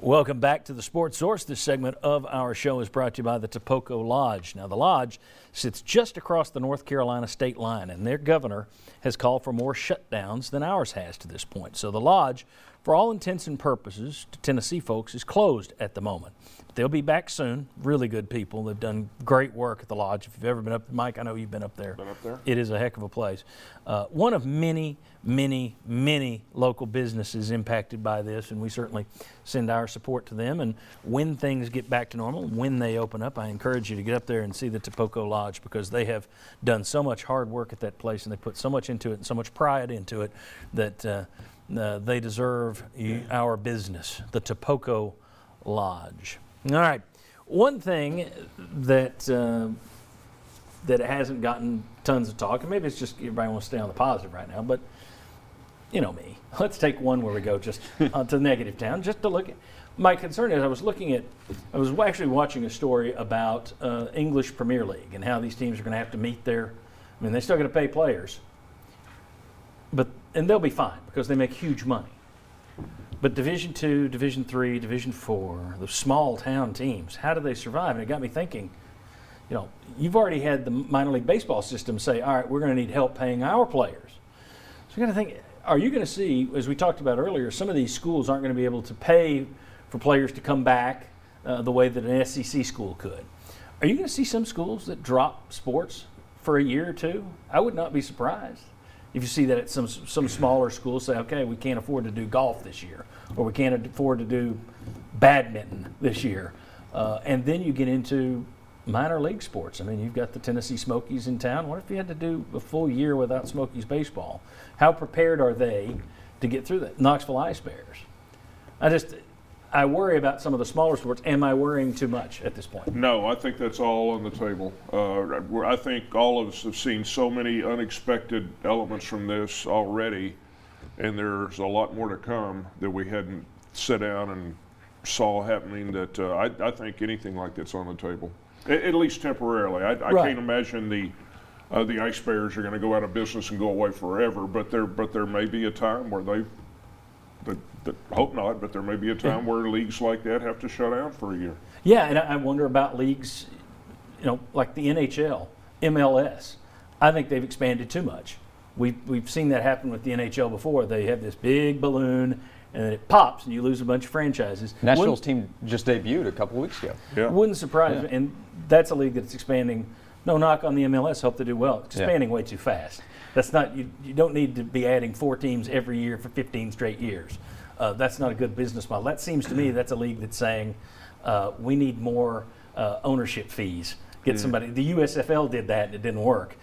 Welcome back to the Sports Source. This segment of our show is brought to you by the Topoco Lodge. Now, the Lodge sits just across the North Carolina state line, and their governor has called for more shutdowns than ours has to this point. So the Lodge, for all intents and purposes, to Tennessee folks, is closed at the moment. They'll be back soon. Really good people. They've done great work at the Lodge. If you've ever been up, Mike, I know you've been up there. Been up there? It is a heck of a place. One of many local businesses impacted by this, and we certainly send our support to them. And when things get back to normal, when they open up, I encourage you to get up there and see the Topoco Lodge, because they have done so much hard work at that place, and they put so much into it and so much pride into it that they deserve our business, the Topoco Lodge. All right. One thing that hasn't gotten tons of talk, and maybe it's just everybody wants to stay on the positive right now, but you know me. Let's take one where we go just to the negative town, just to look at. My concern is I was actually watching a story about English Premier League and how these teams are going to have to meet their, I mean, they're still going to pay players, and they'll be fine because they make huge money. But Division II, Division III, Division IV, the small town teams, how do they survive? And it got me thinking, you know, you've already had the minor league baseball system say, all right, we're going to need help paying our players. So you're going to think, are you going to see, as we talked about earlier, some of these schools aren't going to be able to pay for players to come back the way that an SEC school could? Are you going to see some schools that drop sports for a year or two? I would not be surprised if you see that at some smaller schools say, okay, we can't afford to do golf this year, or we can't afford to do badminton this year. And then you get into minor league sports. I mean, you've got the Tennessee Smokies in town. What if you had to do a full year without Smokies baseball? How prepared are they to get through that? Knoxville Ice Bears. I worry about some of the smaller sports. Am I worrying too much at this point? No, I think that's all on the table. I think all of us have seen so many unexpected elements from this already, and there's a lot more to come that we hadn't sat down and saw happening, that I think anything like that's on the table, at least temporarily. I Right. can't imagine the Ice Bears are going to go out of business and go away forever, but there may be a time where hope not, but there may be a time where leagues like that have to shut down for a year. Yeah, and I wonder about leagues, you know, like the NHL, MLS. I think they've expanded too much. We've seen that happen with the NHL before. They have this big balloon, and then it pops, and you lose a bunch of franchises. Nashville's team just debuted a couple of weeks ago. Yeah. Wouldn't surprise me, and that's a league that's expanding. No knock on the MLS, hope they do well. It's expanding way too fast. That's not, you don't need to be adding 4 teams every year for 15 straight years. That's not a good business model. That seems to me that's a league that's saying we need more ownership fees. Get somebody. The USFL did that and it didn't work.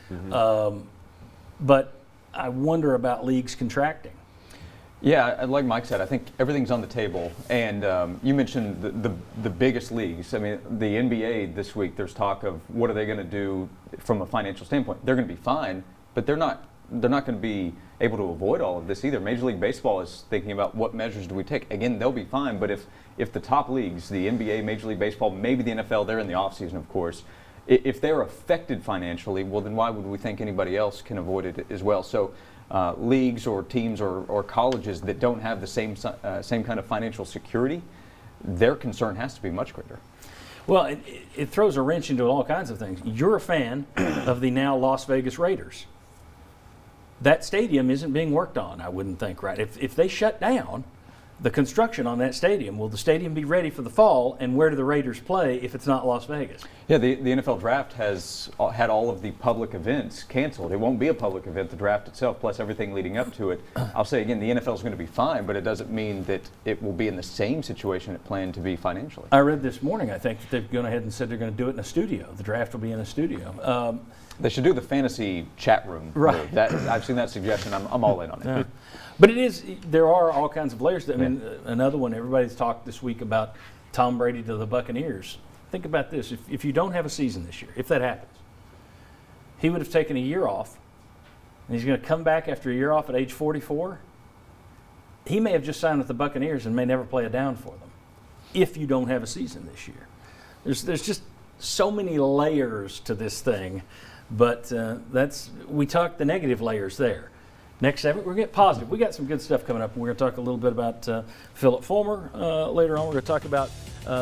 But I wonder about leagues contracting. Yeah, like Mike said, I think everything's on the table. And you mentioned the biggest leagues. I mean, the NBA this week, there's talk of what are they going to do from a financial standpoint. They're going to be fine, but they're not going to be able to avoid all of this either. Major League Baseball is thinking about what measures do we take. Again, they'll be fine, but if the top leagues, the NBA, Major League Baseball, maybe the NFL, they're in the offseason, of course, if they're affected financially, well, then why would we think anybody else can avoid it as well? So leagues or teams or colleges that don't have the same kind of financial security, their concern has to be much greater. Well, it throws a wrench into all kinds of things. You're a fan of the now Las Vegas Raiders. That stadium isn't being worked on, I wouldn't think, right? If they shut down the construction on that stadium, will the stadium be ready for the fall, and where do the Raiders play if it's not Las Vegas? Yeah, the NFL draft has had all of the public events canceled. It won't be a public event, the draft itself, plus everything leading up to it. I'll say again, the NFL is going to be fine, but it doesn't mean that it will be in the same situation it planned to be financially. I read this morning, I think, that they've gone ahead and said they're going to do it in a studio. The draft will be in a studio. They should do the fantasy chat room. Right. I've seen that suggestion. I'm all in on it. Yeah. But there are all kinds of layers. I mean, another one, everybody's talked this week about Tom Brady to the Buccaneers. Think about this. If you don't have a season this year, if that happens, he would have taken a year off, and he's going to come back after a year off at age 44. He may have just signed with the Buccaneers and may never play a down for them if you don't have a season this year. There's just so many layers to this thing, but we talked the negative layers there. Next segment, we're going to get positive. We got some good stuff coming up. We're going to talk a little bit about Philip Fulmer later on. We're going to talk about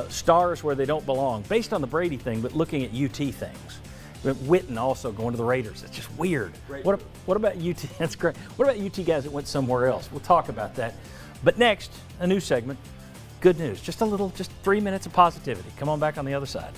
stars where they don't belong, based on the Brady thing, but looking at UT things. Witten also going to the Raiders. It's just weird. What about UT? That's great. What about UT guys that went somewhere else? We'll talk about that. But next, a new segment. Good news. Just 3 minutes of positivity. Come on back on the other side.